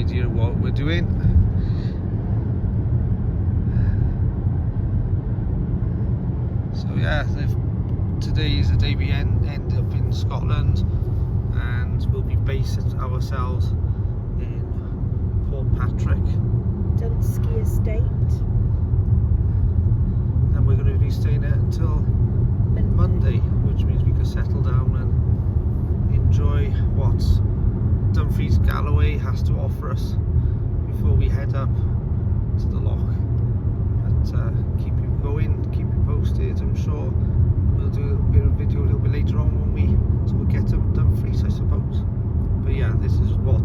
idea what we're doing. So yeah, today is the day we end up in Scotland, and we'll be basing ourselves in Port Patrick, Dunskey Estate, and we're going to be staying there until Monday, which means we can settle down and enjoy what Dumfries Galloway has to offer us before we head up to the loch. But keep you going, keep you posted, I'm sure. We'll do a bit of video a little bit later on when we sort of get to Dumfries, I suppose. But yeah, this is what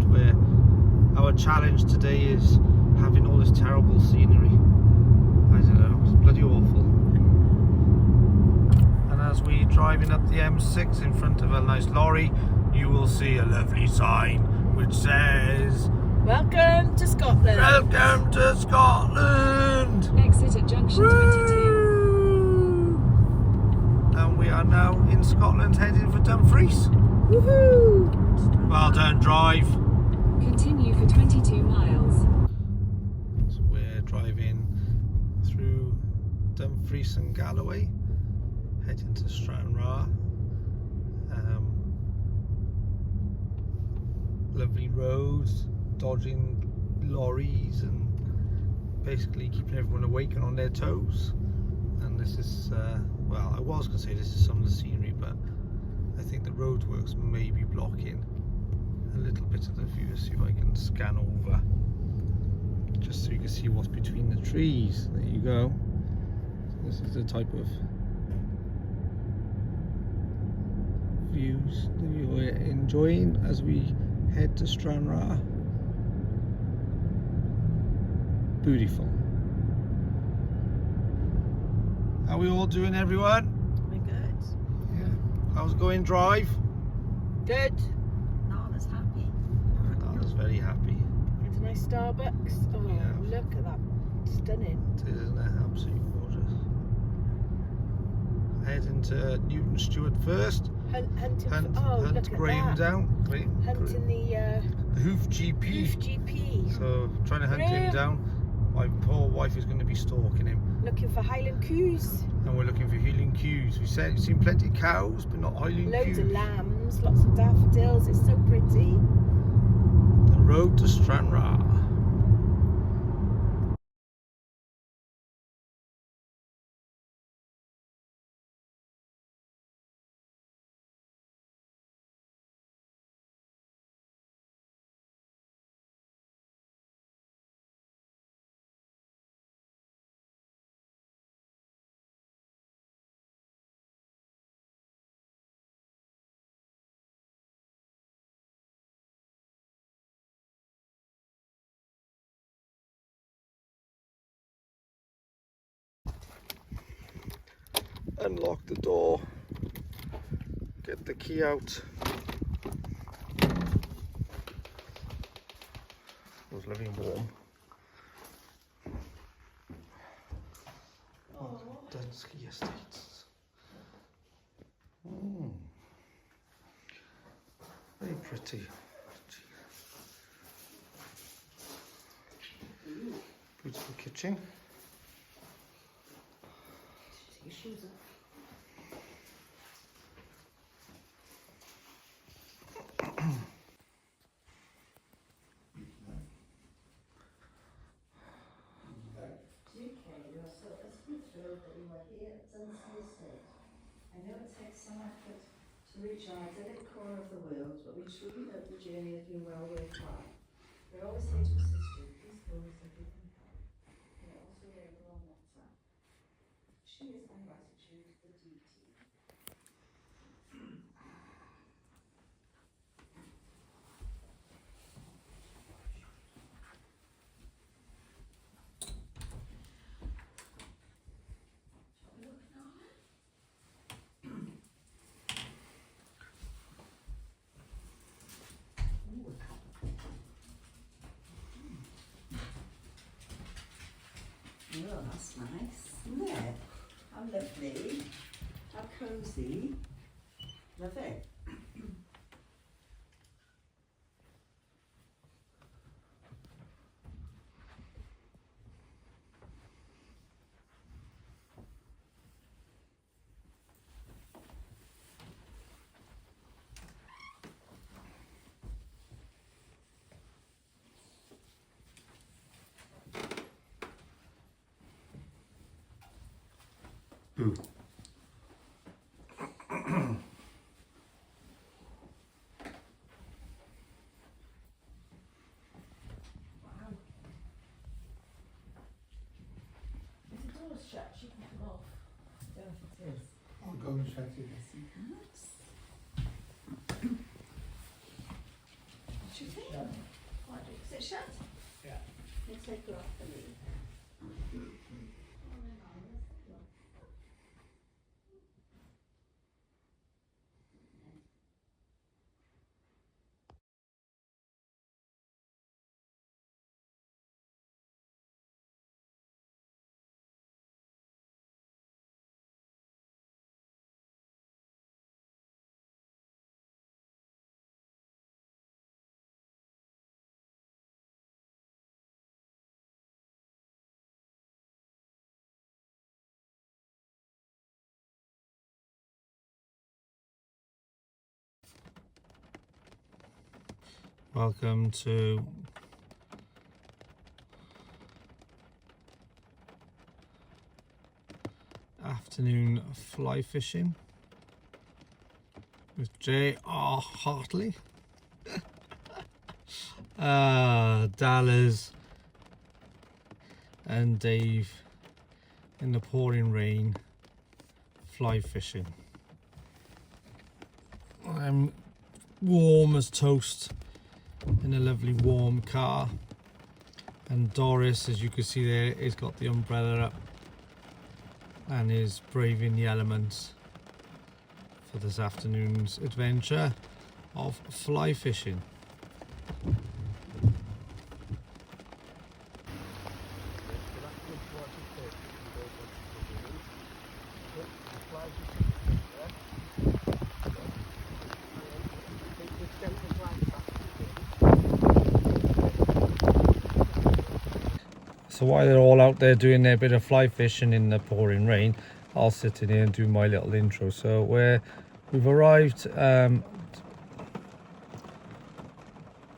our challenge today is, having all this terrible scenery. I don't know, it's bloody awful. And as we're driving up the M6 in front of a nice lorry, you will see a lovely sign which says, "Welcome to Scotland." "Welcome to Scotland." Exit at junction 22. And we are now in Scotland, heading for Dumfries. Woohoo! Well done, drive. Continue for 22 miles. So we're driving through Dumfries and Galloway, heading to Stranraer. Lovely roads, dodging lorries and basically keeping everyone awake and on their toes. And this is, well, I was going to say this is some of the scenery, but I think the roadworks may be blocking a little bit of the view. See if I can scan over, just so you can see what's between the trees. There you go. This is the type of views that you're enjoying as we head to Stranraer. Beautiful. How are we all doing, everyone? We're good. Yeah. How's it going, drive? Good. Nana's happy. Nana's very happy. It's a nice Starbucks. Oh, Yeah. look at that. Stunning. It is, isn't it? Absolutely gorgeous. Heading to Newton Stewart first. Hunting. Hunt, oh, hunt look at Graham that. down. Hunting the Hoof GP. Hoof GP. So trying to hunt him Graham. down. My poor wife is going to be stalking him. Looking for Highland coos. And we're looking for Highland coos. We've seen plenty of cows, but not Highland Loads coos. of lambs. Lots of daffodils. It's so pretty. The road to Stranraer. Unlock the door, get the key out. It was lovely and warm. Dunskey Estate. Very pretty. Beautiful kitchen. Take your shoes off. Dunskey Estate. I know it takes some effort to reach our idyllic corner of the world, but we truly hope the journey has been well worthwhile. We're always here to assist you. Please call us if you can help. We are also available on WhatsApp. Cheers and gratitude, the DT. Oh, that's nice, isn't it? How lovely, how cosy. Love it. Boo. If the door's shut, she can come off. I don't know if it is. I'll go and shut it. What do you think? Why do you? Is it shut? Yeah. Let's take her off the lead. Welcome to afternoon fly fishing with J.R. Hartley. Dallas and Dave in the pouring rain fly fishing. I'm warm as toast in a lovely warm car, and Doris, as you can see there, has got the umbrella up and is braving the elements for this afternoon's adventure of fly fishing. So while they're all out there doing their bit of fly fishing in the pouring rain, I'll sit in here and do my little intro. So we've arrived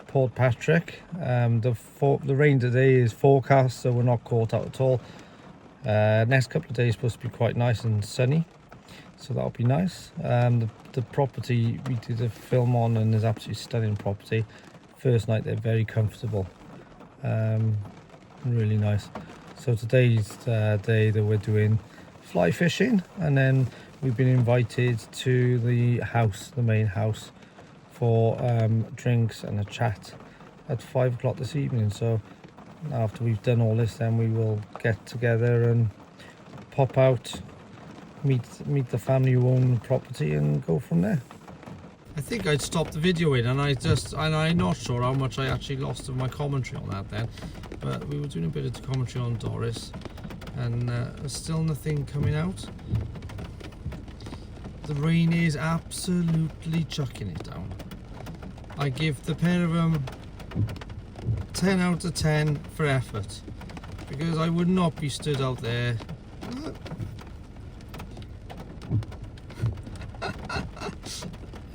Port Patrick. The rain today is forecast, so we're not caught out at all. Next couple of days supposed to be quite nice and sunny, so that'll be nice. The property we did a film on, and is absolutely stunning property. First night they're very comfortable. Really nice. So today's the day that we're doing fly fishing, and then we've been invited to the house, the main house, for drinks and a chat at 5 o'clock this evening. So after we've done all this, then we will get together and pop out, meet the family who own the property, and go from there. I think I'd stopped the video in, and I'm not sure how much I actually lost of my commentary on that then, but we were doing a bit of commentary on Doris, and still nothing coming out. The rain is absolutely chucking it down. I give the pair of them 10 out of 10 for effort, because I would not be stood out there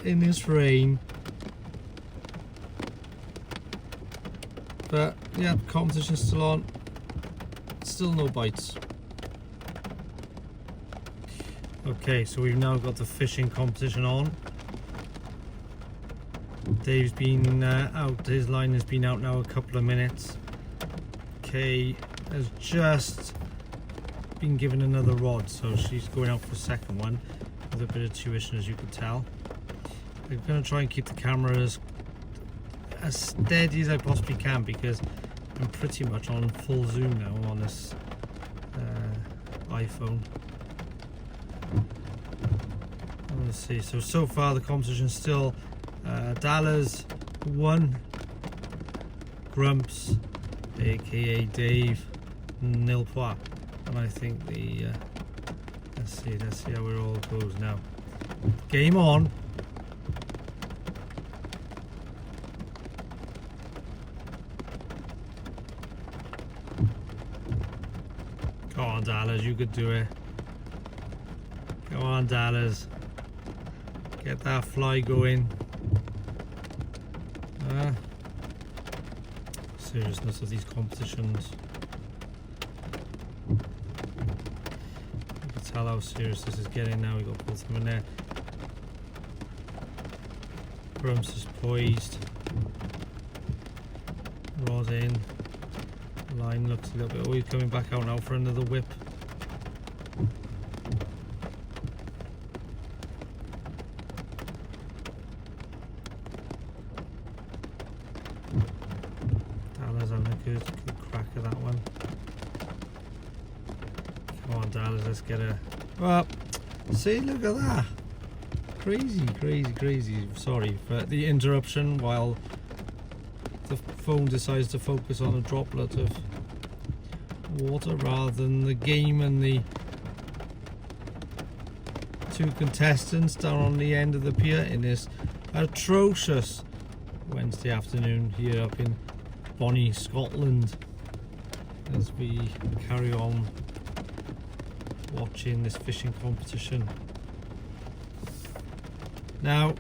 in this rain. But yeah, competition's still on. Still no bites. Okay, so we've now got the fishing competition on. Dave's been out, his line has been out now a couple of minutes. Kay has just been given another rod, so she's going out for a second one with a bit of tuition, as you can tell. I'm going to try and keep the camera as steady as I possibly can, because I'm pretty much on full zoom now on this iPhone. Let's see, so far the competition's still Dallas 1, Grumps aka Dave 0 points, and I think the let's see how it all goes now. Game on. Go on, Dallas, you could do it. Go on, Dallas. Get that fly going. Seriousness of these competitions. You can tell how serious this is getting now. We've got both of them in there. Grumps is poised. Rod in. Line looks a little bit. Oh, he's coming back out now for another whip. Dallas having a good crack at that one. Come on, Dallas, let's get a. Well, see, look at that. Crazy, crazy, crazy. Sorry for the interruption while the phone decides to focus on a droplet of water rather than the game and the two contestants down on the end of the pier in this atrocious Wednesday afternoon here up in Bonnie, Scotland, as we carry on watching this fishing competition. Now,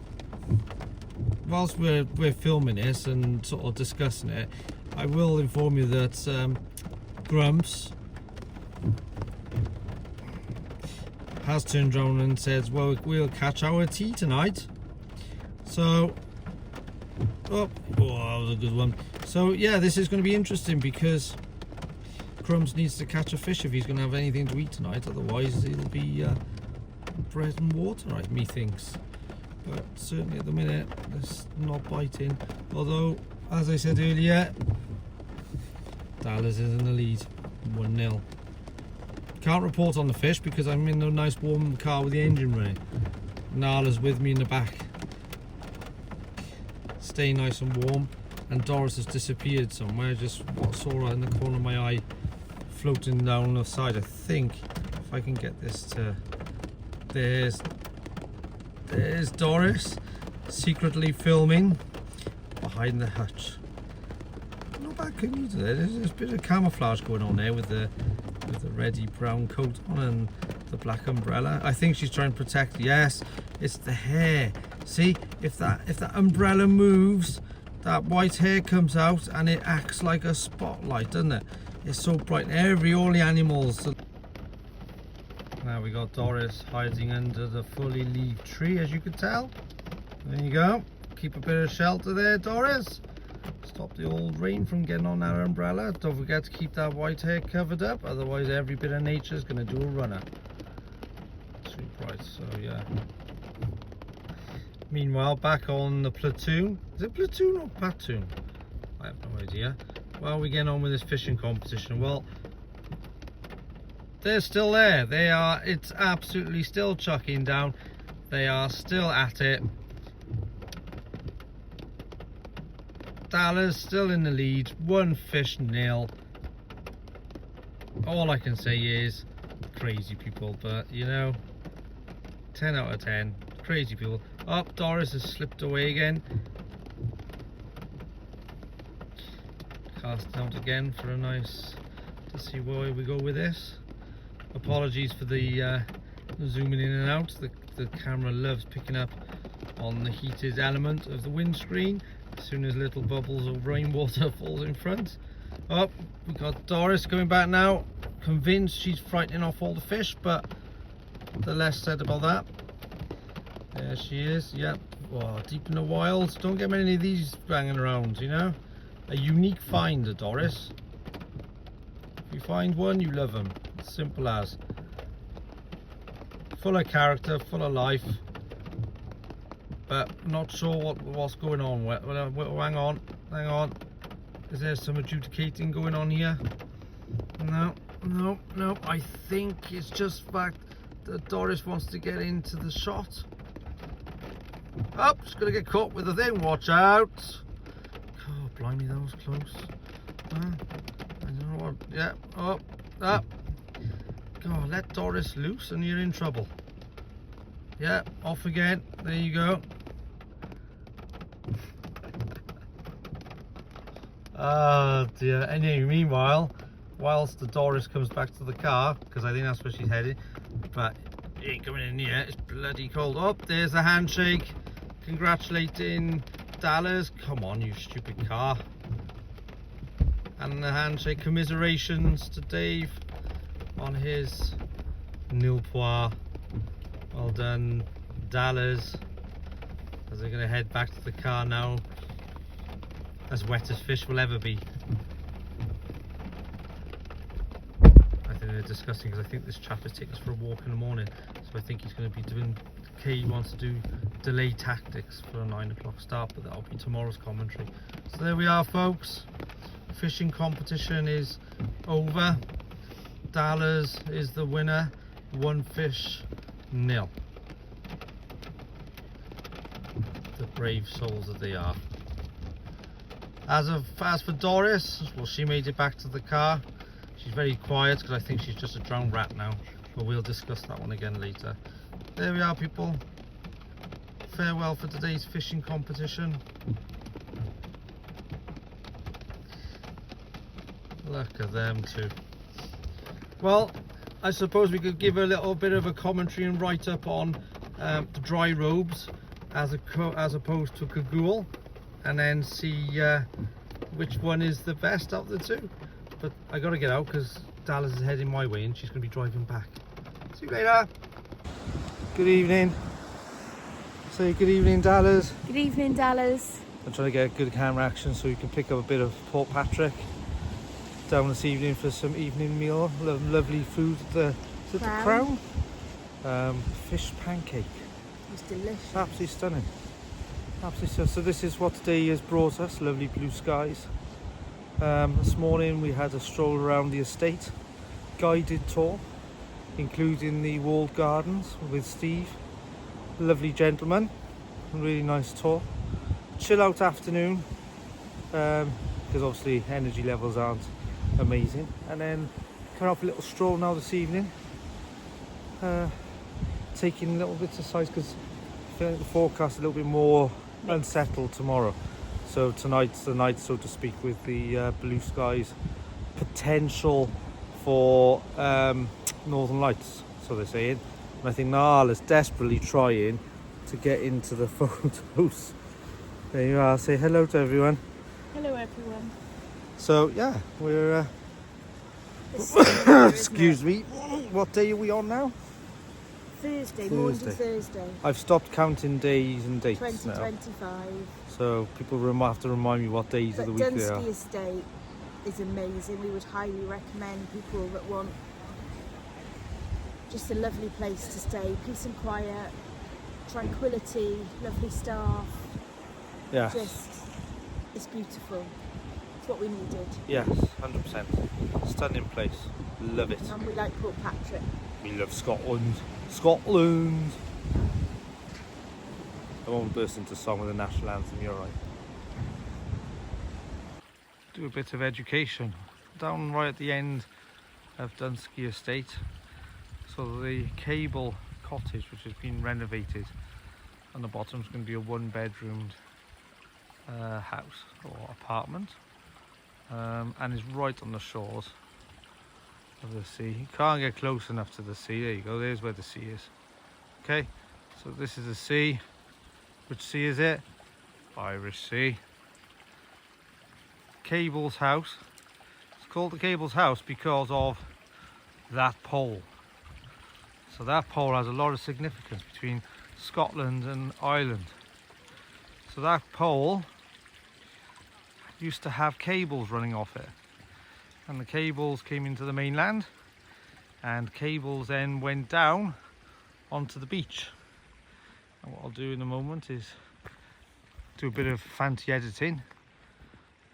whilst we're filming this and sort of discussing it, I will inform you that Grumps has turned around and says, well, we'll catch our tea tonight. So, oh, that was a good one. So yeah, this is going to be interesting because Grumps needs to catch a fish if he's going to have anything to eat tonight. Otherwise, it'll be bread and water, methinks. But certainly at the minute, it's not biting. Although, as I said earlier, Dallas is in the lead, 1-0. Can't report on the fish because I'm in a nice warm car with the engine running. Nala's with me in the back, staying nice and warm. And Doris has disappeared somewhere. Just saw her in the corner of my eye, floating down the side. I think if I can get this to, there's Doris secretly filming behind the hutch. Not bad commute there. There's a bit of camouflage going on there with the reddy brown coat on and the black umbrella. I think she's trying to protect. Yes, it's the hair. See, if that umbrella moves, that white hair comes out and it acts like a spotlight, doesn't it? It's so bright. All the animals. Now we got Doris hiding under the fully leaved tree, as you can tell. There you go. Keep a bit of shelter there, Doris. Stop the old rain from getting on that umbrella. Don't forget to keep that white hair covered up, otherwise every bit of nature is going to do a runner. Too bright, so yeah. Meanwhile, back on the platoon. Is it platoon or platoon? I have no idea. Well, we're getting on with this fishing competition. Well, they're still there. They are. It's absolutely still chucking down. They are still at it. Dallas still in the lead. 1 fish, 0. All I can say is crazy people, but you know, 10 out of 10. Crazy people. Up, Doris has slipped away again. Cast out again for a nice, to see where we go with this. Apologies for the zooming in and out. The camera loves picking up on the heated element of the windscreen as soon as little bubbles of rainwater falls in front. Oh, we got Doris coming back now, convinced she's frightening off all the fish, but the less said about that. There she is. Yep. Oh, deep in the wilds. Don't get many of these banging around, you know. A unique find, Doris. If you find one, you love them. Simple as. Full of character, full of life, but not sure what's going on. Well, hang on. Is there some adjudicating going on here? No. I think it's just the fact that Doris wants to get into the shot. Oh, she's gonna get caught with the thing. Watch out! Oh, blimey, that was close. I don't know what. Yeah. Oh, up. God, let Doris loose and you're in trouble. Yeah, off again. There you go. Oh dear. Anyway, meanwhile, whilst the Doris comes back to the car, because I think that's where she's headed, but he ain't coming in here. It's bloody cold. Oh, there's the handshake. Congratulating Dallas. Come on, you stupid car. And the handshake. Commiserations to Dave on his Nil Poir, well done Dallas, as they're going to head back to the car now, as wet as fish will ever be. I think they're discussing, because I think this chap is taking us for a walk in the morning, so I think he's going to be doing, Kay wants to do delay tactics for a 9 o'clock start, but that'll be tomorrow's commentary. So there we are, folks. Fishing competition is over. Dallas is the winner, 1 fish, 0. The brave souls that they are. As for Doris, well, she made it back to the car. She's very quiet because I think she's just a drowned rat now, but we'll discuss that one again later. There we are, people. Farewell for today's fishing competition. Look at them two. Well, I suppose we could give a little bit of a commentary and write-up on the dry robes as opposed to Cagoule, and then see which one is the best of the two. But I gotta get out because Dallas is heading my way and she's gonna be driving back. See you later. Good evening. Say good evening, Dallas. Good evening, Dallas. I'm trying to get good camera action so we can pick up a bit of Port Patrick down this evening for some evening meal. Lovely food at the Crown. Fish pancake. It was delicious. Absolutely stunning. Absolutely stunning. So this is what today has brought us. Lovely blue skies. This morning we had a stroll around the estate, guided tour, including the walled gardens with Steve. Lovely gentleman, really nice tour. Chill out afternoon, because obviously energy levels aren't amazing. And then coming up a little stroll now this evening, taking little bits of size because I feel like the forecast is a little bit more unsettled tomorrow. So tonight's the night, so to speak, with the blue skies, potential for northern lights, so they're saying. And I think Nala's desperately trying to get into the photos. There you are, say hello to everyone. Hello, everyone. So yeah, we're It's Sunday, excuse me, what day are we on now? Thursday, Thursday. Maundy Thursday. I've stopped counting days and dates now. 2025. So people have to remind me what days of But the week they are. Dunskey Estate is amazing. We would highly recommend people that want just a lovely place to stay, peace and quiet, tranquility, lovely staff. Yeah. Just, it's beautiful. It's what we needed. Yes, 100%. Stunning place. Love it. And we like Port Patrick. We love Scotland. Scotland! I won't burst into song with the national anthem, you're right. Do a bit of education. Down right at the end of Dunskey Estate. So the cable cottage, which has been renovated, on the bottom is going to be a 1-bedroomed house or apartment, and is right on the shores of the sea. You can't get close enough to the sea. There you go, there's where the sea is. Okay, so this is the sea. Which sea is it? Irish Sea. Cable's house. It's called the Cable's house because of that pole. So that pole has a lot of significance between Scotland and Ireland. So that pole used to have cables running off it, and the cables came into the mainland, and cables then went down onto the beach. And what I'll do in a moment is do a bit of fancy editing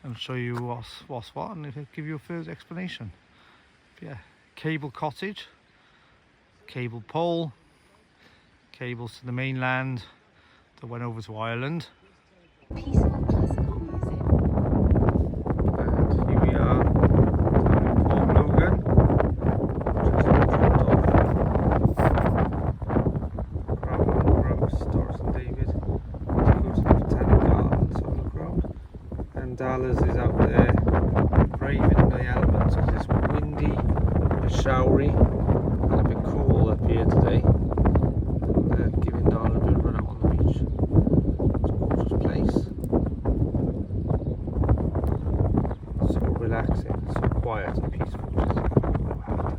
and show you what's what, and give you a further explanation. But yeah, cable cottage, cable pole, cables to the mainland that went over to Ireland. Peaceful classical music. And here we are down in Port Logan, just dropped off Crown Brooks, Doris and David to go to the Botanic Gardens on the ground. And Dallas is out there braving the elements because it's windy, a bit showery, and a bit cool up here today. And giving Dala a bit of run out on the beach. It's a gorgeous place. So relaxing, so quiet and peaceful, which is what we're after.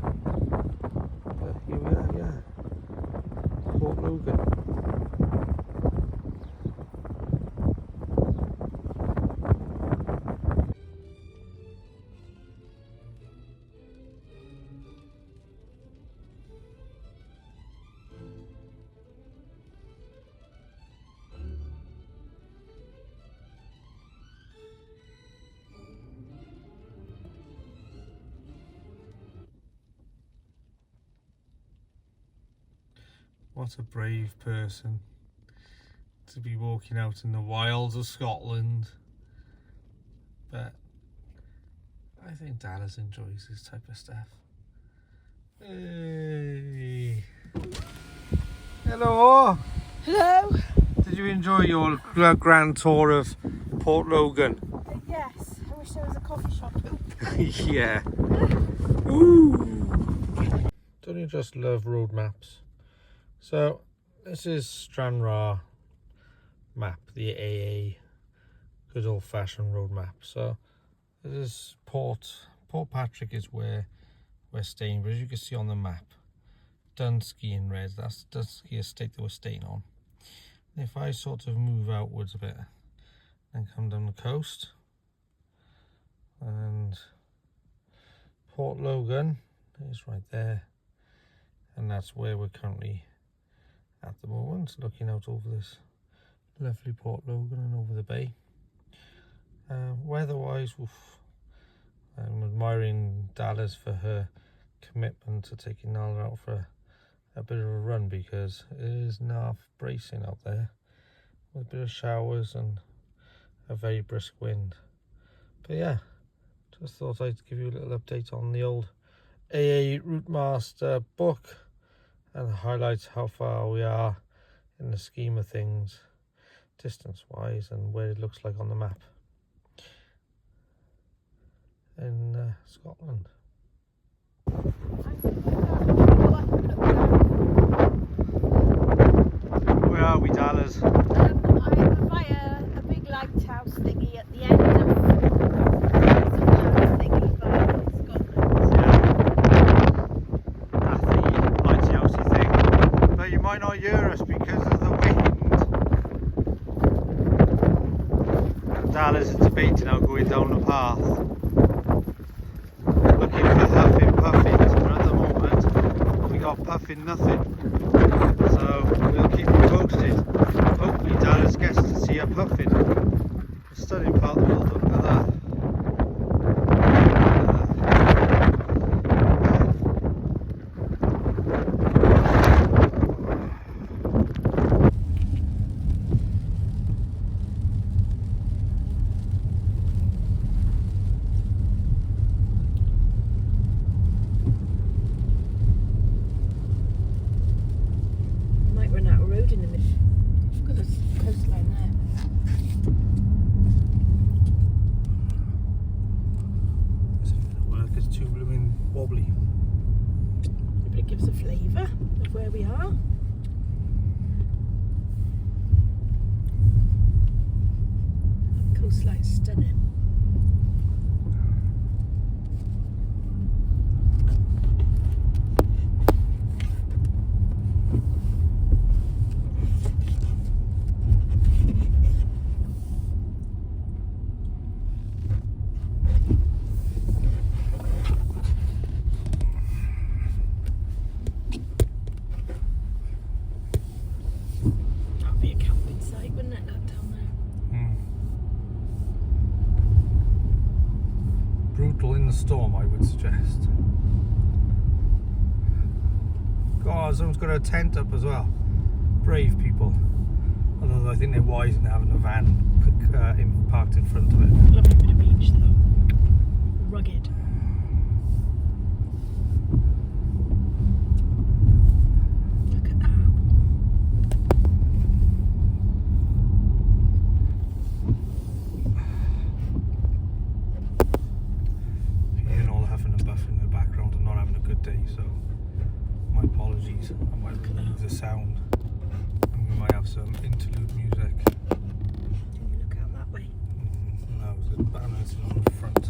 But here we are, What a brave person to be walking out in the wilds of Scotland. But I think Dallas enjoys this type of stuff. Hey. Hello. Hello. Did you enjoy your grand tour of Port Logan? Yes, I wish there was a coffee shop. Yeah. Ooh. Don't you just love road maps? So this is Stranraer map, the AA, good old-fashioned road map. So this is Port Patrick is where we're staying, but as you can see on the map, Dunskey in red, that's Dunskey Estate that we're staying on. And if I sort of move outwards a bit and come down the coast, and Port Logan is right there, and that's where we're currently at the moment, looking out over this lovely Port Logan and over the bay. Weather-wise, I'm admiring Dallas for her commitment to taking Nala out for a bit of a run, because it is enough bracing out there with a bit of showers and a very brisk wind. But yeah, just thought I'd give you a little update on the old AA Route Master book and highlight how far we are in the scheme of things, distance wise, and where it looks like on the map in Scotland. Where are we, Dallas? I'm by a big lighthouse thingy at the end of thingy by Scotland. That's the lighthousey thing. But you might not hear us because of the wind. Dallas is debating now going down the path, looking for huffing puffins, but at the moment we got puffing nothing. So we'll keep you posted. Hopefully Dallas gets to see a puffin. A stunning part of the world, look at that. In the middle. Look at the coastline there. This ain't gonna work, it's too blooming wobbly. But it gives a flavour of where we are. The coastline's stunning. Brutal in the storm, I would suggest. God, someone's got a tent up as well. Brave people. Although I think they're wise in having a van parked in front of it. Lovely bit of beach though. Rugged. Look at that. Hearing all the huffing and buffing in the background and not having a good day, so my apologies. I might lose the sound, and we might have some interlude music. Can you look out that way? No, the banners on the front.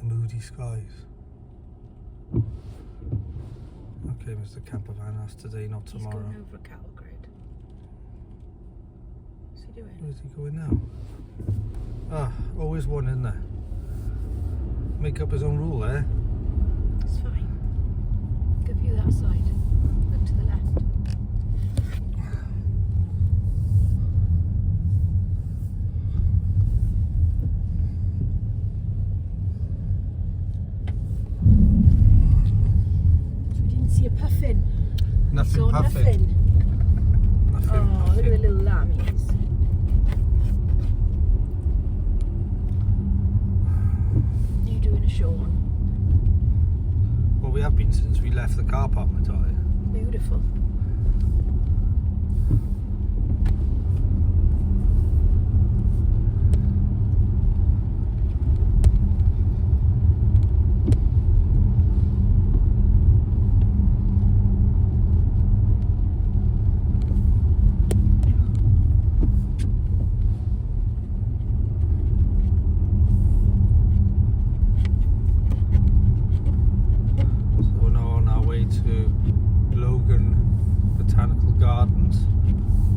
Moody skies. Okay, Mr. Campervan, that's today, not He's tomorrow. going over a cattle grid. So doing? Where's he going now? Ah, always one in there. Make up his own rule there. It's fine. Give you that side. Look to the left. So we didn't see a puffin. Nothing Saw puffing. nothing. Oh, look at the little lammies. You doing a Sean? Well, we have been since we left the car park, my darling. Beautiful.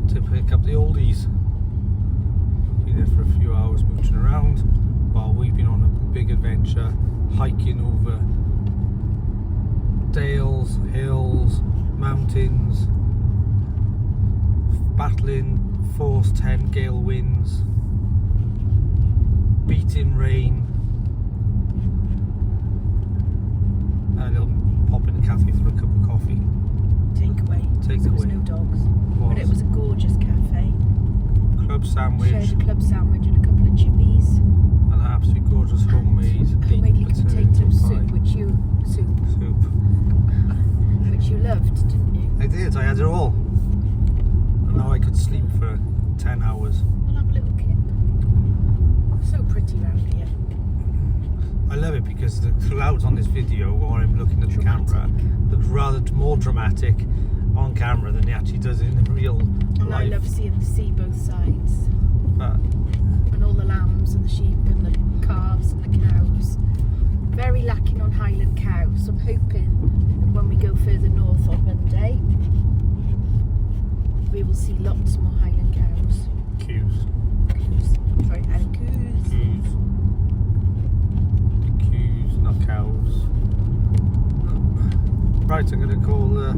To pick up the oldies. Been there for a few hours mooching around while we've been on a big adventure, hiking over dales, hills, mountains, battling force 10 gale winds, beating rain, and a little pop in a cafe for a cup of coffee. Takeaway. There was no dogs. But it was a gorgeous cafe. Club sandwich. Shared a club sandwich and a couple of chippies. And an absolutely gorgeous homemade potato soup, which you loved, didn't you? I did. I had it all. And now I could sleep for 10 hours. We'll have a little kip. So pretty round here. I love it because the clouds on this video, while I'm looking at the camera, look rather more dramatic on camera than it actually does in real life. And I love seeing the sea both sides. And all the lambs and the sheep and the calves and the cows. Very lacking on Highland cows. So I'm hoping that when we go further north on Monday, we will see lots more Highland cows. Coos. Sorry, and coos. Coos, not cows. Right, I'm going to call the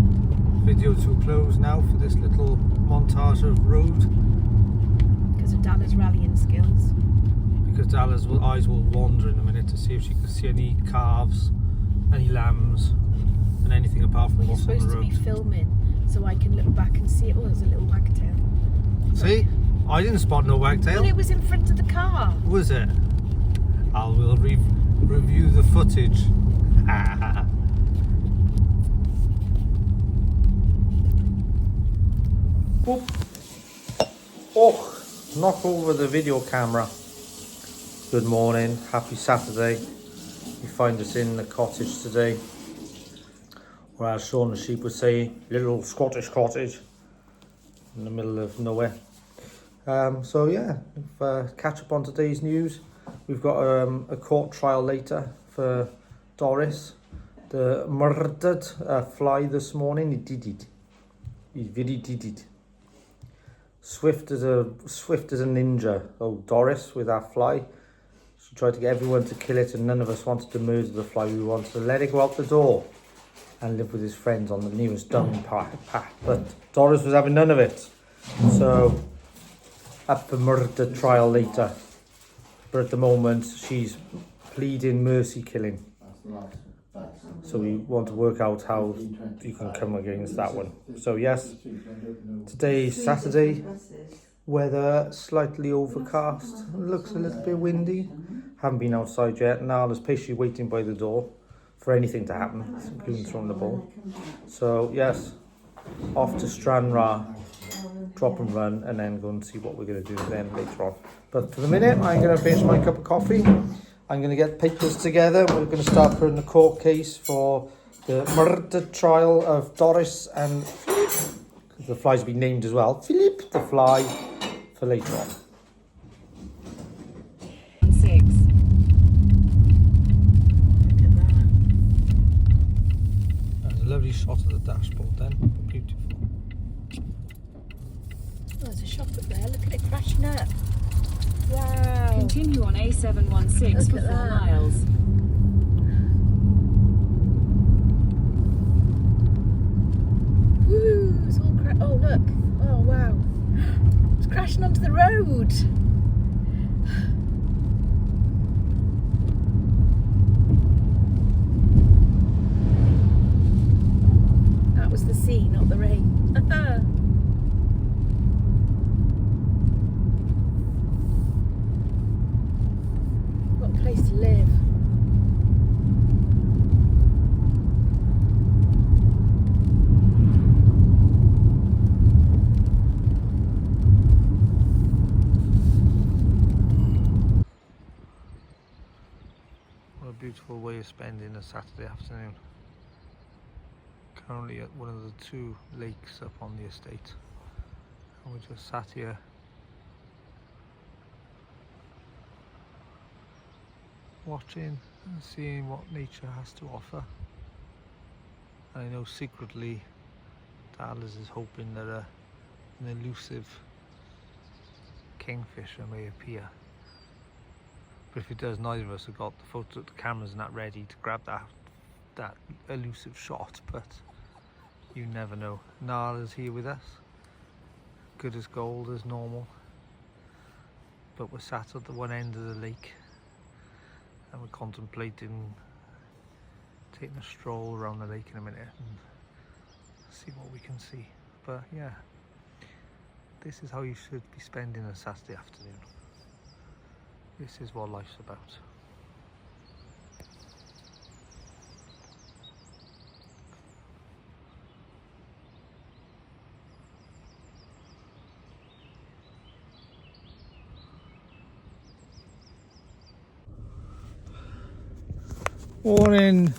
video to a close now for this little montage of road. Because of Dalla's rallying skills. Because Dalla's eyes will wander in a minute to see if she can see any calves, any lambs, and anything apart from what's on the road. You're supposed to be filming so I can look back and see it. Oh, there's a little wagtail. See? I didn't spot no wagtail. Well, it was in front of the car. Was it? We'll review the footage. Oop. Oh, knock over the video camera. Good morning, happy Saturday. You find us in the cottage today, or as Sean the sheep would say, little Scottish cottage in the middle of nowhere. So yeah, catch up on today's news. We've got a court trial later for Doris, the murdered fly this morning. He did it. He really did it. Swift as a ninja. Oh, Doris with that fly. She tried to get everyone to kill it, and none of us wanted to murder the fly. We wanted to let it go out the door and live with his friends on the nearest dung path. But Doris was having none of it. So up for murder trial later. But at the moment, she's pleading mercy killing. So we want to work out how you can come against that one. So yes, today's Saturday. Weather slightly overcast. Looks a little bit windy. Haven't been outside yet. Nala's patiently waiting by the door for anything to happen, including throwing the ball. So yes, off to Stranraer, drop and run, and then go and see what we're going to do then later on. But for the minute, I'm going to finish my cup of coffee. I'm going to get papers together. We're going to start putting the court case for the murder trial of Doris and Philip. The fly's been named as well. Philip the fly for later on. 6. Look at that. There's a lovely shot of the dashboard then. Beautiful. there's a shop up there. Look at it crashing up. Wow. Continue on A716 Look for at 4 that. miles. Woo! It's all oh look. Oh wow. It's crashing onto the road. That was the sea, not the rain. What a place to live. What a beautiful way of spending a Saturday afternoon. Currently at one of the 2 lakes up on the estate, and we just sat here watching and seeing what nature has to offer. I know secretly Dallas is hoping that an elusive kingfisher may appear, but if it does, neither of us have got the cameras not ready to grab that elusive shot, but you never know. Nala's here with us, good as gold as normal, but we're sat at the one end of the lake and we're contemplating taking a stroll around the lake in a minute and see what we can see. But yeah, this is how you should be spending a Saturday afternoon. This is what life's about. Morning.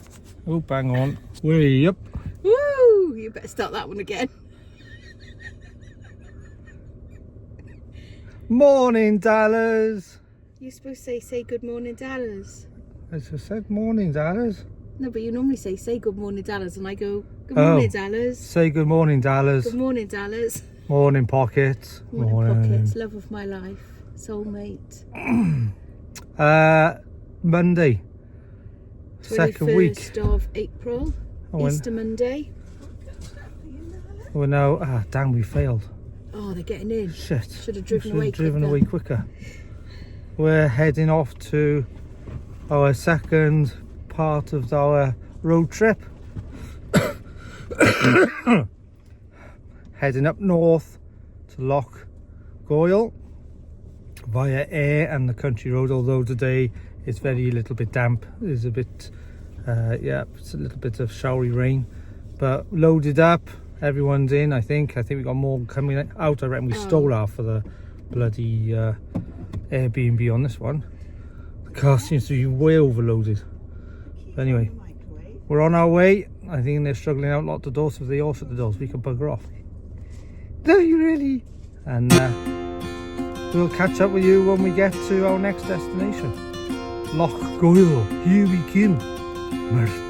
Oh, hang on. Way up. Woo! You better start that one again. Morning, Dallas. You're supposed to say good morning, Dallas. I just said morning, Dallas. No, but you normally say good morning, Dallas, and I go, good morning, Dallas. Say good morning, Dallas. Good morning, Dallas. Morning, Pockets. Morning, Pockets. Love of my life. Soulmate. Monday. Second week. 21st of April. Easter Monday. We're now, damn, we failed. Oh, they're getting in. Shit. Should have driven away quicker. We're heading off to our second part of our road trip. Heading up north to Loch Goyle via Ayr and the country road, although today it's very little bit damp. There's a bit, it's a little bit of showery rain, but loaded up. Everyone's in, I think we got more coming out. I reckon we stole half of the bloody Airbnb on this one. The car seems to be way overloaded. But anyway, we're on our way. I think they're struggling out lock the doors. If they all shut the doors, we can bugger off. Do you really? And we'll catch up with you when we get to our next destination. Loch Goyle. Here we come. Merci.